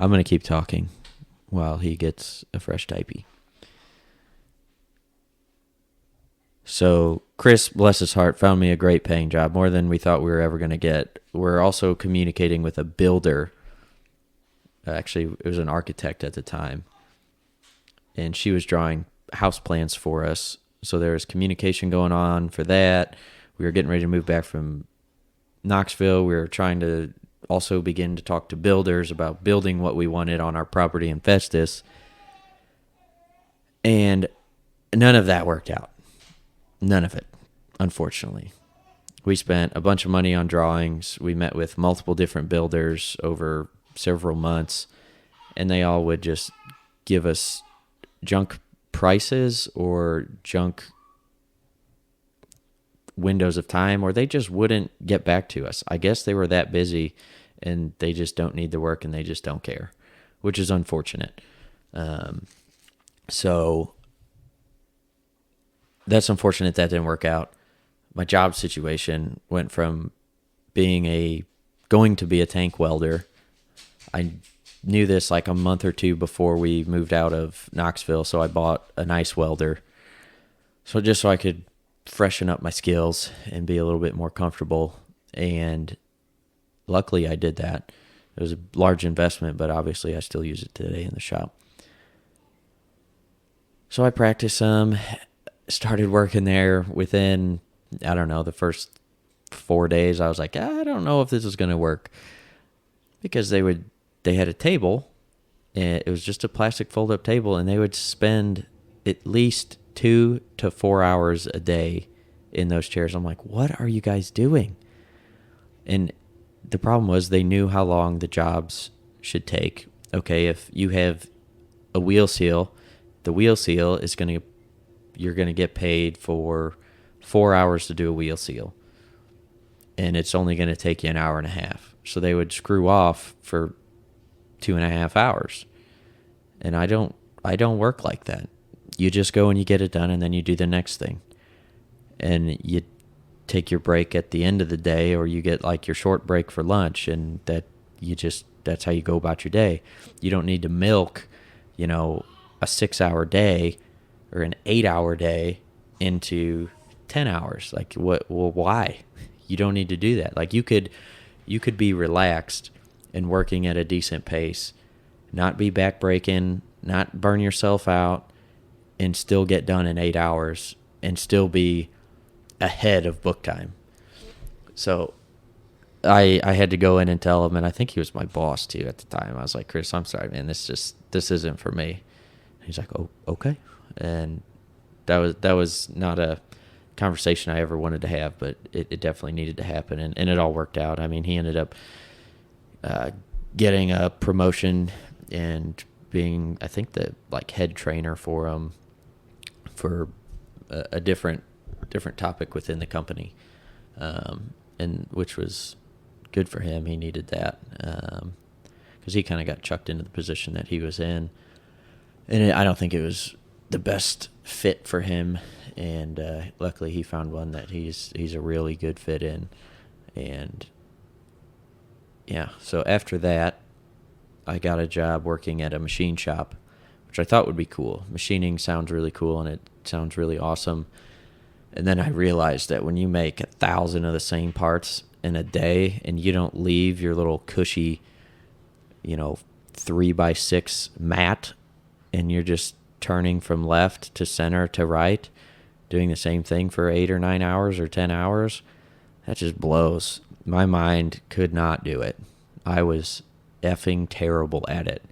I'm going to keep talking while he gets a fresh typey. So Chris, bless his heart, found me a great paying job, more than we thought we were ever going to get. We're also communicating with a builder. Actually, it was an architect at the time. And she was drawing house plans for us. So there was communication going on for that. We were getting ready to move back from Knoxville. We were trying to also begin to talk to builders about building what we wanted on our property in Festus. And none of that worked out. None of it, unfortunately. We spent a bunch of money on drawings. We met with multiple different builders over several months, and they all would just give us junk prices or junk windows of time, or they just wouldn't get back to us. I guess they were that busy and they just don't need the work and they just don't care, which is unfortunate. So that's unfortunate that didn't work out. My job situation went from going to be a tank welder. I knew this like a month or two before we moved out of Knoxville, so I bought a nice welder. So just so I could freshen up my skills and be a little bit more comfortable. And luckily I did that. It was a large investment, but obviously I still use it today in the shop. So I practiced some, started working there. Within, I don't know, the first 4 days, I was like, I don't know if this is going to work, because they had a table, and it was just a plastic fold-up table, and they would spend at least 2 to 4 hours a day in those chairs. I'm like, what are you guys doing? And the problem was they knew how long the jobs should take. Okay, if you have a wheel seal, the wheel seal is you're going to get paid for 4 hours to do a wheel seal. And it's only going to take you an hour and a half. So they would screw off for 2.5 hours. And I don't work like that. You just go and you get it done, and then you do the next thing. And you take your break at the end of the day, or you get like your short break for lunch, and that's how you go about your day. You don't need to milk, a 6-hour day or an 8-hour day into 10 hours. Like, what? Well, why? You don't need to do that. Like, you could be relaxed and working at a decent pace, not be backbreaking, not burn yourself out, and still get done in 8 hours and still be ahead of book time. So I had to go in and tell him, and I think he was my boss too at the time. I was like, Chris, I'm sorry, man, this isn't for me. He's like, oh, okay. And that was not a conversation I ever wanted to have, but it definitely needed to happen, and it all worked out. I mean, he ended up getting a promotion and being, I think, the head trainer for him for a different topic within the company, and which was good for him. He needed that, because he kind of got chucked into the position that he was in, and I don't think it was the best fit for him. And luckily, he found one that he's a really good fit in. And yeah, so after that, I got a job working at a machine shop, which I thought would be cool. Machining sounds really cool, and it sounds really awesome. And then I realized that when you make 1,000 of the same parts in a day, and you don't leave your little cushy, 3x6 mat, and you're just turning from left to center to right, doing the same thing for 8 or 9 hours or 10 hours, that just blows. My mind could not do it. I was effing terrible at it.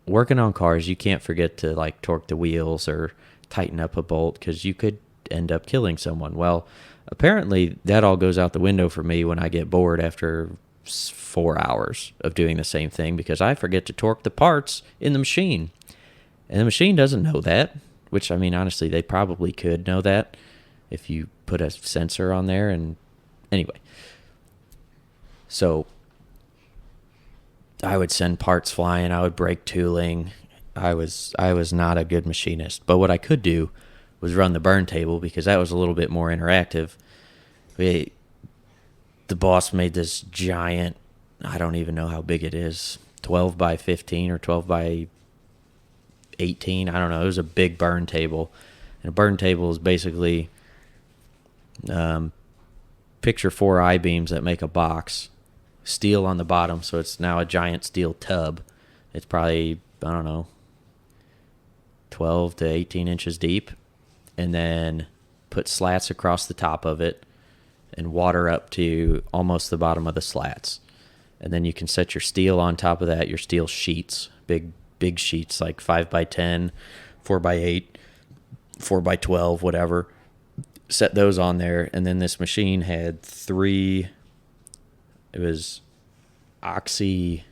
Working on cars, you can't forget to torque the wheels or tighten up a bolt, because you could end up killing someone. Well, apparently that all goes out the window for me when I get bored after 4 hours of doing the same thing, because I forget to torque the parts in the machine. And the machine doesn't know that, which, I mean, honestly, they probably could know that if you put a sensor on there. And anyway, so I would send parts flying. I would break tooling. I was not a good machinist. But what I could do was run the burn table, because that was a little bit more interactive. The boss made this giant, I don't even know how big it is, 12 by 15 or 12 by 18. I don't know. It was a big burn table. And a burn table is basically picture 4 I-beams that make a box, steel on the bottom, so it's now a giant steel tub. It's probably, I don't know, 12 to 18 inches deep, and then put slats across the top of it and water up to almost the bottom of the slats. And then you can set your steel on top of that, your steel sheets, big sheets like 5 by 10, 4 by 8, 4 by 12, whatever. Set those on there, and then this machine had 3, it was oxypropylene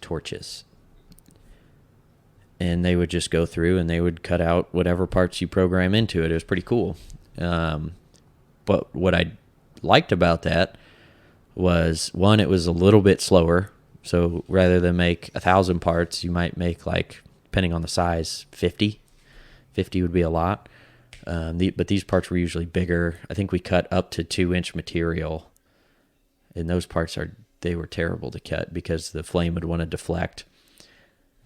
torches. And they would just go through and they would cut out whatever parts you program into it. It was pretty cool. But what I liked about that was, one, it was a little bit slower. So rather than make 1,000 parts, you might make, like, depending on the size, 50. 50 would be a lot. But these parts were usually bigger. I think we cut up to 2-inch material. And those parts they were terrible to cut because the flame would want to deflect.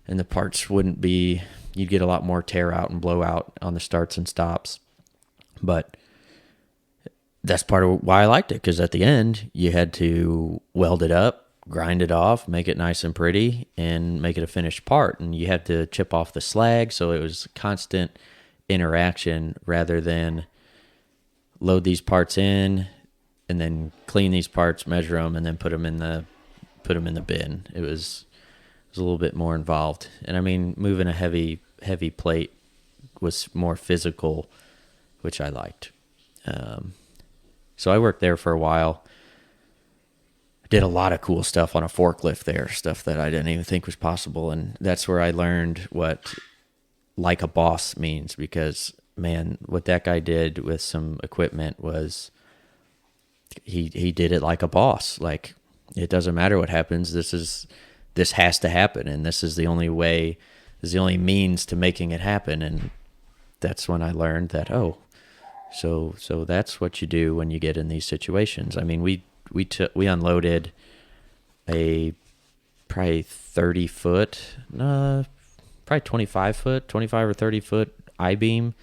And the parts wouldn't be, you'd get a lot more tear out and blow out on the starts and stops. But that's part of why I liked it, because at the end, you had to weld it up, grind it off, make it nice and pretty, and make it a finished part. And you had to chip off the slag, so it was constant interaction rather than load these parts in and then clean these parts, measure them, and then put them in the bin. It was a little bit more involved. And I mean, moving a heavy plate was more physical, which I liked. So I worked there for a while. I did a lot of cool stuff on a forklift there, stuff that I didn't even think was possible. And that's where I learned what like a boss means, because, man, what that guy did with some equipment was he did it like a boss. Like, it doesn't matter what happens. This has to happen, and this is the only way, this is the only means to making it happen. And that's when I learned that, so that's what you do when you get in these situations. I mean, we unloaded a probably 30 foot, probably 25 foot, 25 or 30 foot I-beam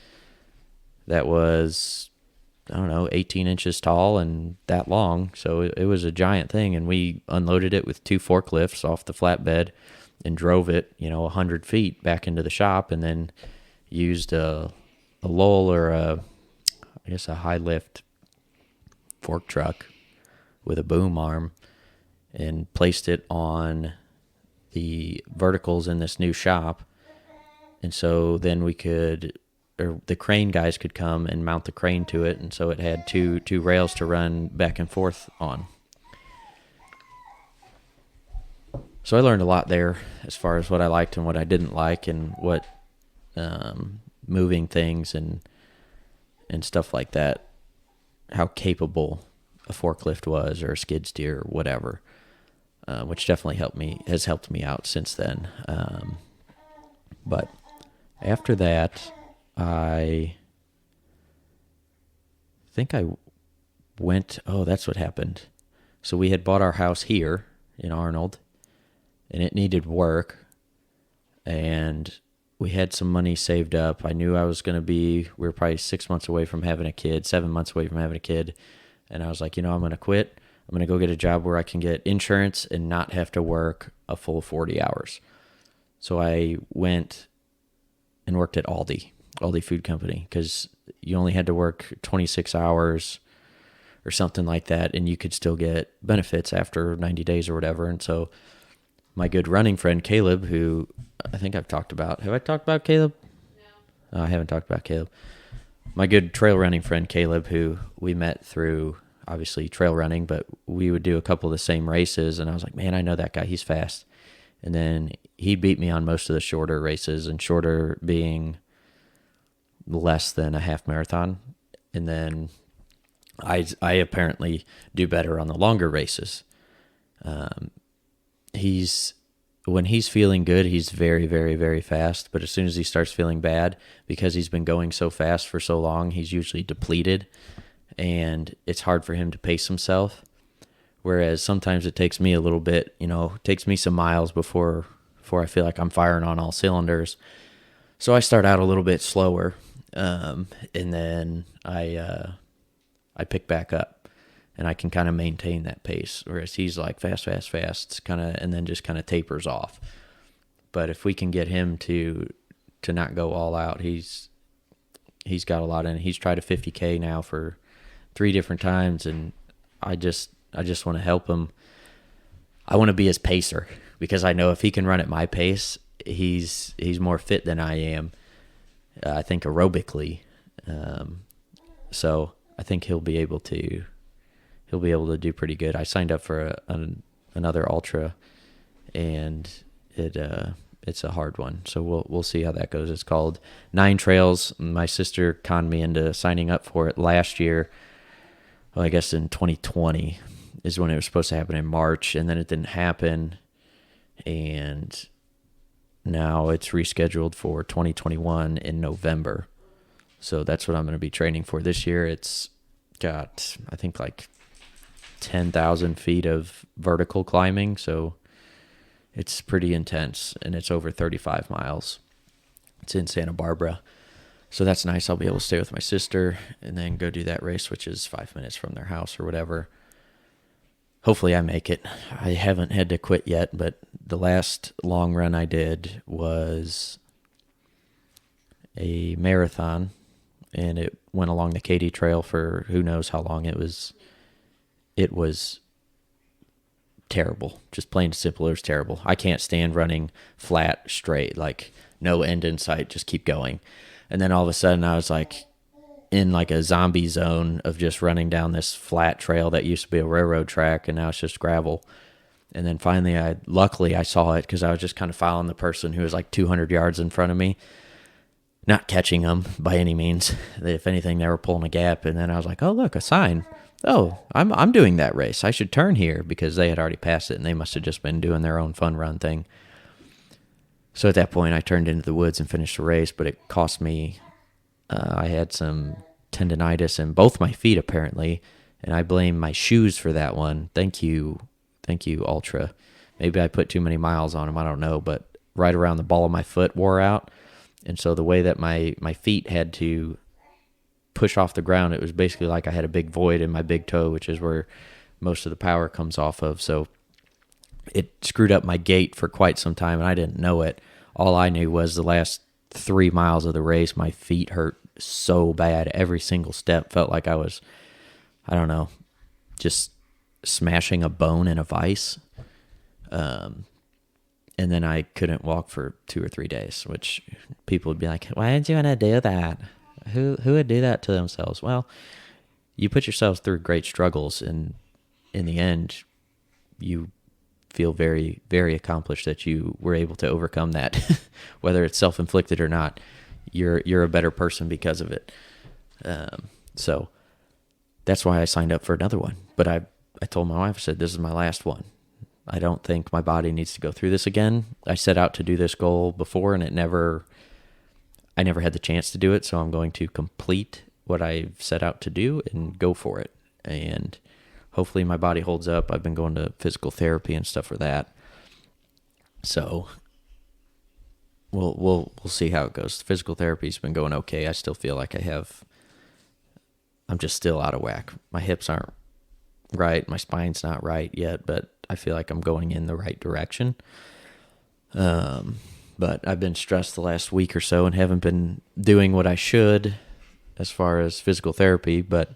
that was, I don't know, 18 inches tall and that long. So it was a giant thing. And we unloaded it with 2 forklifts off the flatbed and drove it, 100 feet back into the shop, and then used a lull or a high lift fork truck with a boom arm and placed it on the verticals in this new shop. And so then the crane guys could come and mount the crane to it. And so it had two rails to run back and forth on. So I learned a lot there as far as what I liked and what I didn't like, and what moving things and stuff like that, how capable a forklift was, or a skid steer, or whatever, which definitely has helped me out since then. But after that, I think I went, that's what happened. So we had bought our house here in Arnold, and it needed work, and we had some money saved up. I knew we were probably 6 months away from having a kid, 7 months away from having a kid. And I was like, I'm going to quit. I'm going to go get a job where I can get insurance and not have to work a full 40 hours. So I went and worked at Aldi Food Company, because you only had to work 26 hours or something like that, and you could still get benefits after 90 days or whatever. And so my good running friend, Caleb, who I think I've talked about. Have I talked about Caleb? No. I haven't talked about Caleb. My good trail running friend, Caleb, who we met through, obviously, trail running, but we would do a couple of the same races, and I was like, man, I know that guy. He's fast. And then he beat me on most of the shorter races, and shorter being less than a half marathon. And then I apparently do better on the longer races. When he's feeling good, he's very, very, very fast. But as soon as he starts feeling bad, because he's been going so fast for so long, he's usually depleted, and it's hard for him to pace himself. Whereas sometimes it takes me a little bit, it takes me some miles before I feel like I'm firing on all cylinders. So I start out a little bit slower, and then I pick back up, and I can kind of maintain that pace. Whereas he's like fast, fast, fast, kind of, and then just kind of tapers off. But if we can get him to not go all out, he's got a lot in it. He's tried a 50K now for 3 different times, and I just want to help him. I want to be his pacer, because I know if he can run at my pace, he's more fit than I am. I think aerobically, so I think he'll be able to do pretty good. I signed up for another ultra, and it's a hard one. So we'll see how that goes. It's called 9 Trails. My sister conned me into signing up for it last year. Well, I guess in 2020 is when it was supposed to happen in March, and then it didn't happen. And now it's rescheduled for 2021 in November. So that's what I'm going to be training for this year. It's got, I think, like 10,000 feet of vertical climbing. So it's pretty intense, and it's over 35 miles. It's in Santa Barbara. So that's nice. I'll be able to stay with my sister and then go do that race, which is 5 minutes from their house or whatever. Hopefully I make it. I haven't had to quit yet, but the last long run I did was a marathon, and it went along the Katy Trail for who knows how long. It was terrible. Just plain and simple, it was terrible. I can't stand running flat, straight, like no end in sight, just keep going. And then all of a sudden I was like in like a zombie zone of just running down this flat trail that used to be a railroad track, and now it's just gravel. And then finally luckily I saw it, because I was just kind of following the person who was like 200 yards in front of me, not catching them by any means. If anything, they were pulling a gap. And then I was like, oh, look, a sign. Oh, I'm doing that race. I should turn here, because they had already passed it, and they must have just been doing their own fun run thing. So at that point, I turned into the woods and finished the race, but it cost me, I had some tendonitis in both my feet apparently, and I blame my shoes for that one. Thank you, Ultra. Maybe I put too many miles on them, I don't know, but right around the ball of my foot wore out, and so the way that my feet had to push off the ground, it was basically like I had a big void in my big toe, which is where most of the power comes off of. So it screwed up my gait for quite some time, and I didn't know it. All I knew was the last 3 miles of the race, my feet hurt so bad. Every single step felt like I was, I don't know, just smashing a bone in a vise. And then I couldn't walk for 2 or 3 days, which people would be like, why did you want to do that? Who would do that to themselves? Well, you put yourselves through great struggles, and in the end, you feel very, very accomplished that you were able to overcome that. Whether it's self-inflicted or not, you're a better person because of it. So that's why I signed up for another one. But I told my wife, I said, this is my last one. I don't think my body needs to go through this again. I set out to do this goal before, and I never had the chance to do it. So I'm going to complete what I've set out to do and go for it. And hopefully my body holds up. I've been going to physical therapy and stuff for that. So we'll see how it goes. Physical therapy's been going okay. I still feel like I'm just still out of whack. My hips aren't right. My spine's not right yet, but I feel like I'm going in the right direction. But I've been stressed the last week or so and haven't been doing what I should as far as physical therapy, but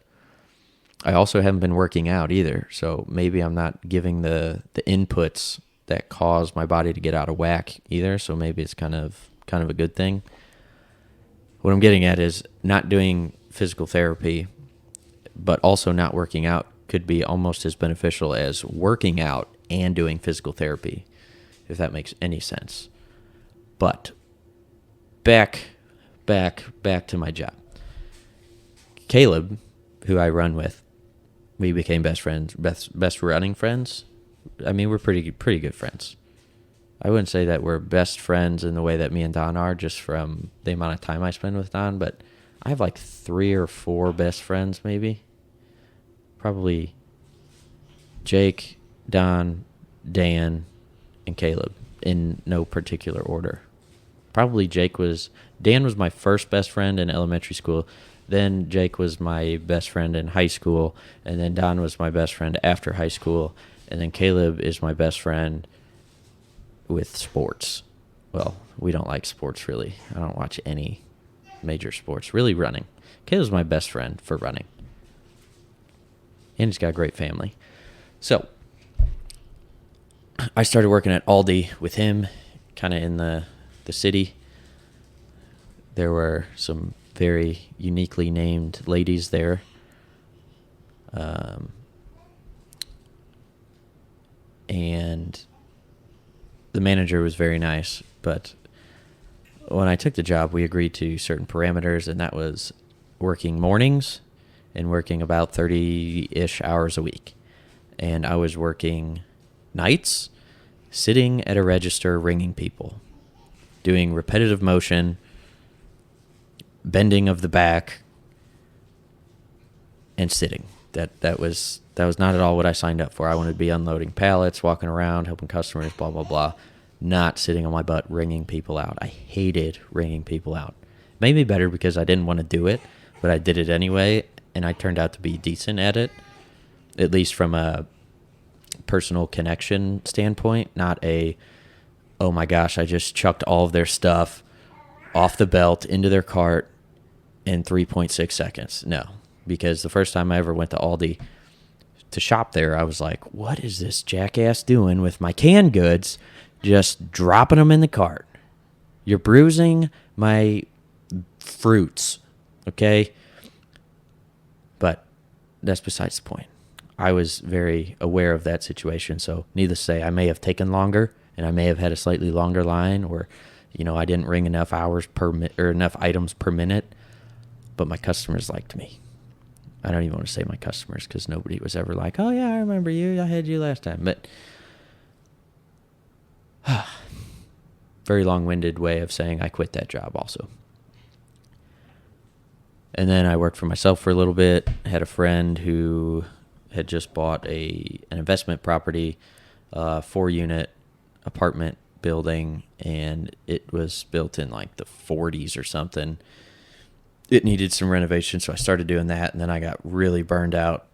I also haven't been working out either. So maybe I'm not giving the inputs that cause my body to get out of whack either. So maybe it's kind of a good thing. What I'm getting at is not doing physical therapy, but also not working out could be almost as beneficial as working out and doing physical therapy, if that makes any sense. But back to my job. Caleb, who I run with, we became best friends, best running friends. I mean, we're pretty good friends. I wouldn't say that we're best friends in the way that me and Don are, just from the amount of time I spend with Don, but I have like 3 or 4 best friends, maybe. Probably Jake, Don, Dan, and Caleb in no particular order. Probably Dan was my first best friend in elementary school. Then Jake was my best friend in high school. And then Don was my best friend after high school. And then Caleb is my best friend with sports. Well, we don't like sports really. I don't watch any major sports. Really running. Caleb's my best friend for running. And he's got a great family. So I started working at Aldi with him, kind of in the city. There were some very uniquely named ladies there. And the manager was very nice, but when I took the job, we agreed to certain parameters, and that was working mornings and working about 30-ish hours a week. And I was working nights, sitting at a register ringing people, doing repetitive motion, bending of the back, and sitting. That was not at all what I signed up for. I wanted to be unloading pallets, walking around, helping customers, blah, blah, blah. Not sitting on my butt ringing people out. I hated ringing people out. It made me better because I didn't want to do it, but I did it anyway, and I turned out to be decent at it, at least from a personal connection standpoint, not oh my gosh, I just chucked all of their stuff off the belt into their cart in 3.6 seconds. No, because the first time I ever went to Aldi to shop there, I was like, what is this jackass doing with my canned goods, just dropping them in the cart? You're bruising my fruits, okay? But that's besides the point. I was very aware of that situation, so needless to say, I may have taken longer, and I may have had a slightly longer line, or I didn't ring enough hours or enough items per minute, but my customers liked me. I don't even want to say my customers because nobody was ever like, oh yeah, I remember you. I had you last time. But very long-winded way of saying I quit that job also. And then I worked for myself for a little bit. I had a friend who had just bought an investment property, 4-unit apartment building, and it was built in like the 40s or something. It needed some renovation, so I started doing that, and then I got really burned out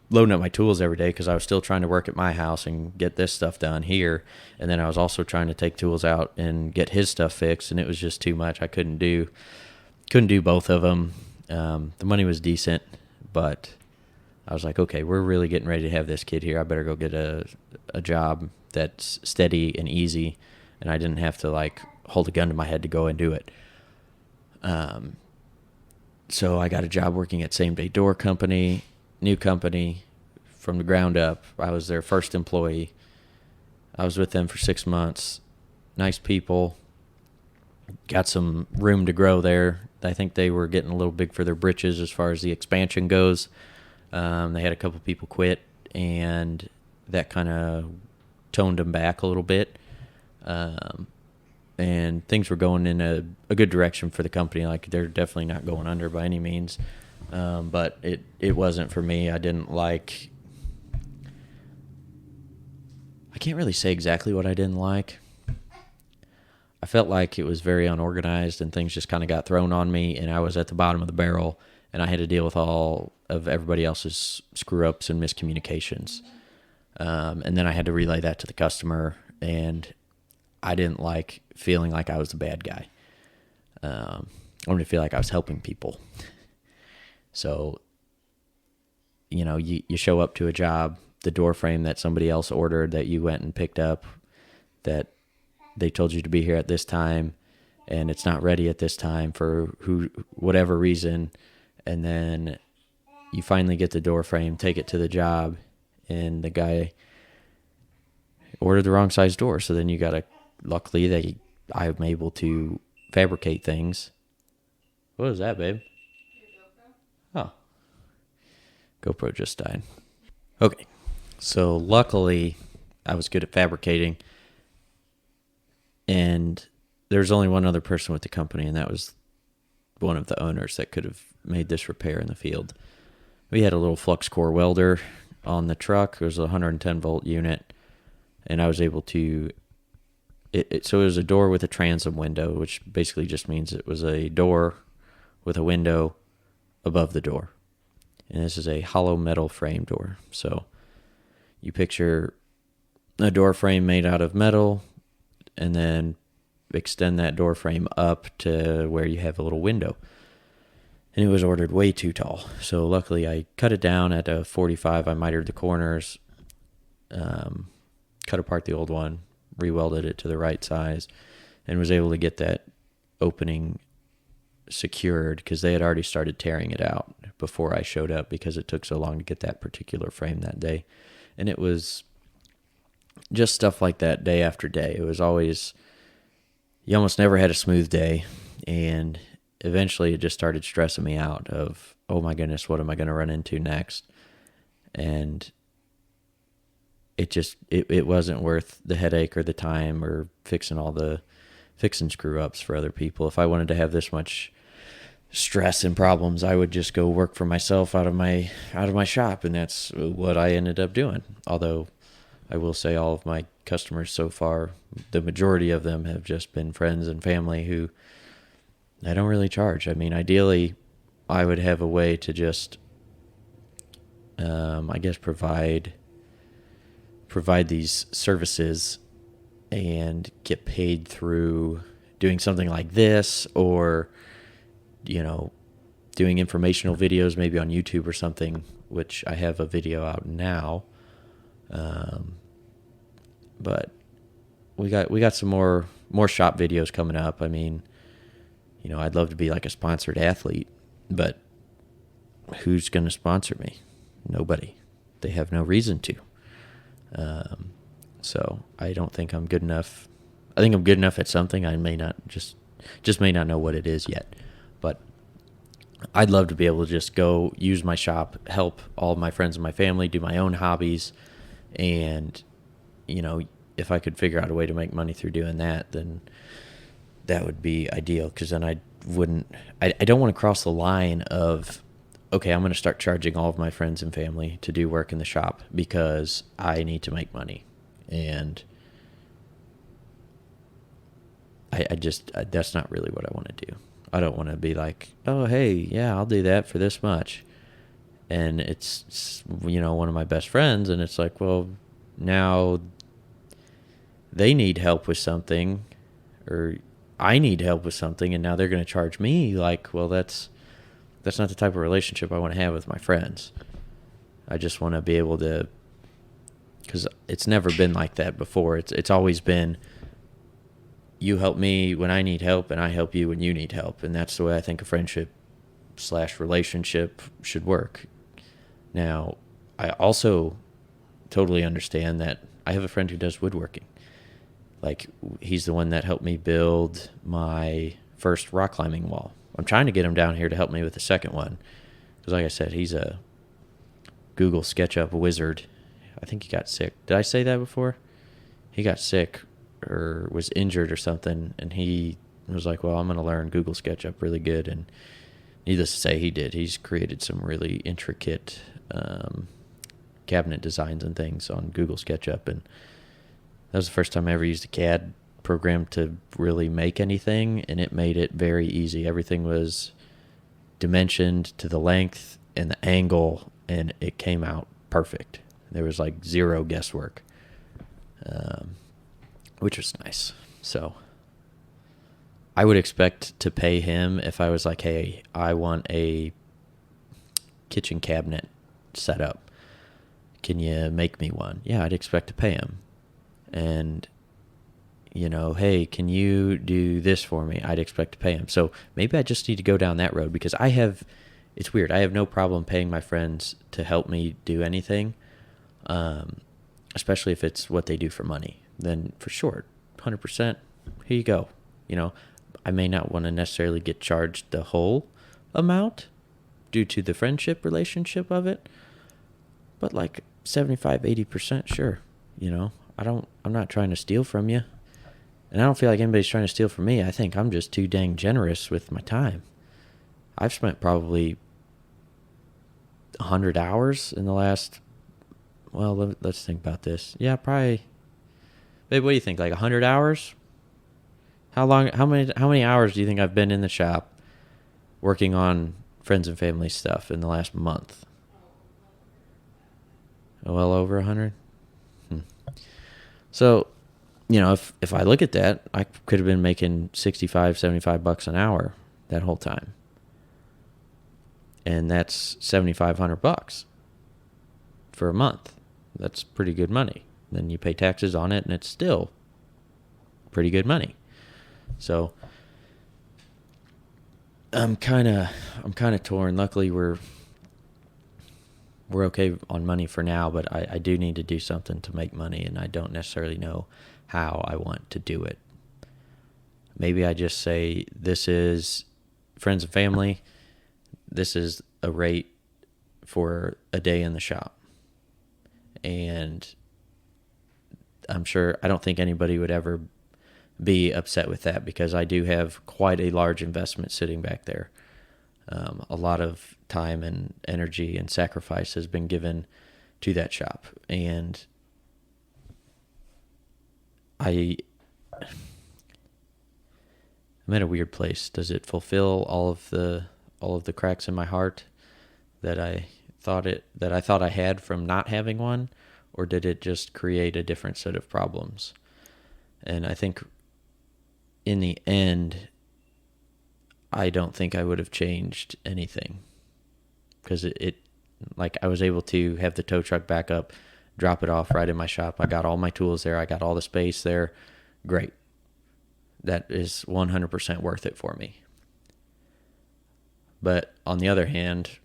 loading up my tools every day because I was still trying to work at my house and get this stuff done here, and then I was also trying to take tools out and get his stuff fixed, and it was just too much. I couldn't do both of them. The money was decent, but I was like, okay, we're really getting ready to have this kid here. I better go get a job that's steady and easy, and I didn't have to like hold a gun to my head to go and do it. So I got a job working at Same Day Door Company, new company from the ground up. I was their first employee. I was with them for 6 months. Nice people. Got some room to grow there. I think they were getting a little big for their britches as far as the expansion goes. They had a couple people quit, and that kind of toned them back a little bit. And things were going in a good direction for the company. Like, they're definitely not going under by any means. But it wasn't for me. I can't really say exactly what I didn't like. I felt like it was very unorganized, and things just kind of got thrown on me, and I was at the bottom of the barrel, and I had to deal with all of everybody else's screw-ups and miscommunications. And then I had to relay that to the customer, and I didn't like feeling like I was the bad guy. I wanted to feel like I was helping people. So, you show up to a job, the door frame that somebody else ordered that you went and picked up, that they told you to be here at this time, and it's not ready at this time for whatever reason, and then you finally get the door frame, take it to the job, and the guy ordered the wrong size door. So then luckily I'm able to fabricate things. What was that, babe? Oh, GoPro just died. Okay, so luckily I was good at fabricating, and there's only one other person with the company, and that was one of the owners that could have made this repair in the field. We had a little flux core welder on the truck. It was a 110 volt unit, and I was able to. So it was a door with a transom window, which basically just means it was a door with a window above the door. And this is a hollow metal frame door. So you picture a door frame made out of metal, and then extend that door frame up to where you have a little window. And it was ordered way too tall. So luckily I cut it down at a 45. I mitered the corners, cut apart the old one, re-welded it to the right size, and was able to get that opening secured because they had already started tearing it out before I showed up because it took so long to get that particular frame that day. And it was just stuff like that day after day. It was always, you almost never had a smooth day, and eventually it just started stressing me out of, oh my goodness, what am I going to run into next? And it wasn't worth the headache or the time or fixing screw ups for other people. If I wanted to have this much stress and problems, I would just go work for myself out of my shop, and that's what I ended up doing. Although I will say all of my customers so far, the majority of them have just been friends and family who I don't really charge. I mean, ideally, I would have a way to just, I guess, provide these services and get paid through doing something like this, or, doing informational videos maybe on YouTube or something, which I have a video out now. But we got some more shop videos coming up. I mean, I'd love to be like a sponsored athlete, but who's going to sponsor me? Nobody. They have no reason to. So I don't think I'm good enough. I think I'm good enough at something. I may not just may not know what it is yet, but I'd love to be able to just go use my shop, help all of my friends and my family, do my own hobbies. And, if I could figure out a way to make money through doing that, then that would be ideal. Cause then I don't want to cross the line of, okay, I'm going to start charging all of my friends and family to do work in the shop because I need to make money. And that's not really what I want to do. I don't want to be like, oh, hey, yeah, I'll do that for this much. And it's, one of my best friends. And it's like, well, now they need help with something, or I need help with something, and now they're going to charge me. Like, well, that's not the type of relationship I want to have with my friends. I just want to be able to, because it's never been like that before. It's always been, you help me when I need help, and I help you when you need help. And that's the way I think a friendship/relationship should work. Now, I also totally understand that I have a friend who does woodworking. Like, he's the one that helped me build my first rock climbing wall. I'm trying to get him down here to help me with the second one. Because like I said, he's a Google SketchUp wizard. I think he got sick. Did I say that before? He got sick or was injured or something, and he was like, well, I'm going to learn Google SketchUp really good. And needless to say, he did. He's created some really intricate cabinet designs and things on Google SketchUp, and that was the first time I ever used a CAD program to really make anything, and it made it very easy. Everything was dimensioned to the length and the angle, and it came out perfect. There was like zero guesswork, which was nice. So I would expect to pay him if I was like, hey, I want a kitchen cabinet set up. Can you make me one? Yeah, I'd expect to pay him. And, hey, can you do this for me? I'd expect to pay him. So maybe I just need to go down that road, because it's weird. I have no problem paying my friends to help me do anything, especially if it's what they do for money. Then for sure, 100%, here you go. I may not want to necessarily get charged the whole amount due to the friendship relationship of it, but like 75, 80%, sure. I'm not trying to steal from you. And I don't feel like anybody's trying to steal from me. I think I'm just too dang generous with my time. I've spent probably 100 hours in the last well, let's think about this. Yeah, probably. Babe, what do you think? Like 100 hours? How long? How many hours do you think I've been in the shop working on friends and family stuff in the last month? Well over 100. So, if I look at that, I could have been making 65, $75 an hour that whole time, and that's $7,500 for a month. That's pretty good money. Then you pay taxes on it, and it's still pretty good money. So I'm kind of torn. Luckily, we're okay on money for now, but I do need to do something to make money, and I don't necessarily know how I want to do it. Maybe I just say, this is friends and family. This is a rate for a day in the shop. And I don't think anybody would ever be upset with that, because I do have quite a large investment sitting back there. A lot of time and energy and sacrifice has been given to that shop, and I'm at a weird place. Does it fulfill all of the cracks in my heart that I thought I had from not having one, or did it just create a different set of problems? And I think in the end, I don't think I would have changed anything, because it like, I was able to have the tow truck back up, drop it off right in my shop. I got all my tools there. I got all the space there. Great. That is 100% worth it for me. But on the other hand,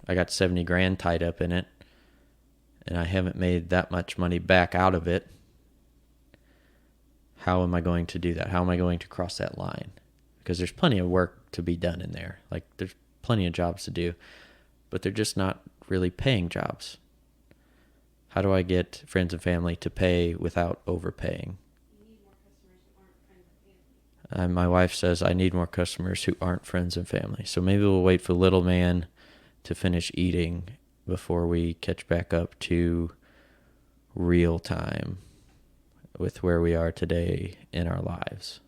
I got 70 grand tied up in it, and I haven't made that much money back out of it. How am I going to do that? How am I going to cross that line? Because there's plenty of work to be done in there. Like, there's plenty of jobs to do, but they're just not really paying jobs. How do I get friends and family to pay without overpaying? My wife says I need more customers who aren't friends and family. So maybe we'll wait for little man to finish eating before we catch back up to real time with where we are today in our lives.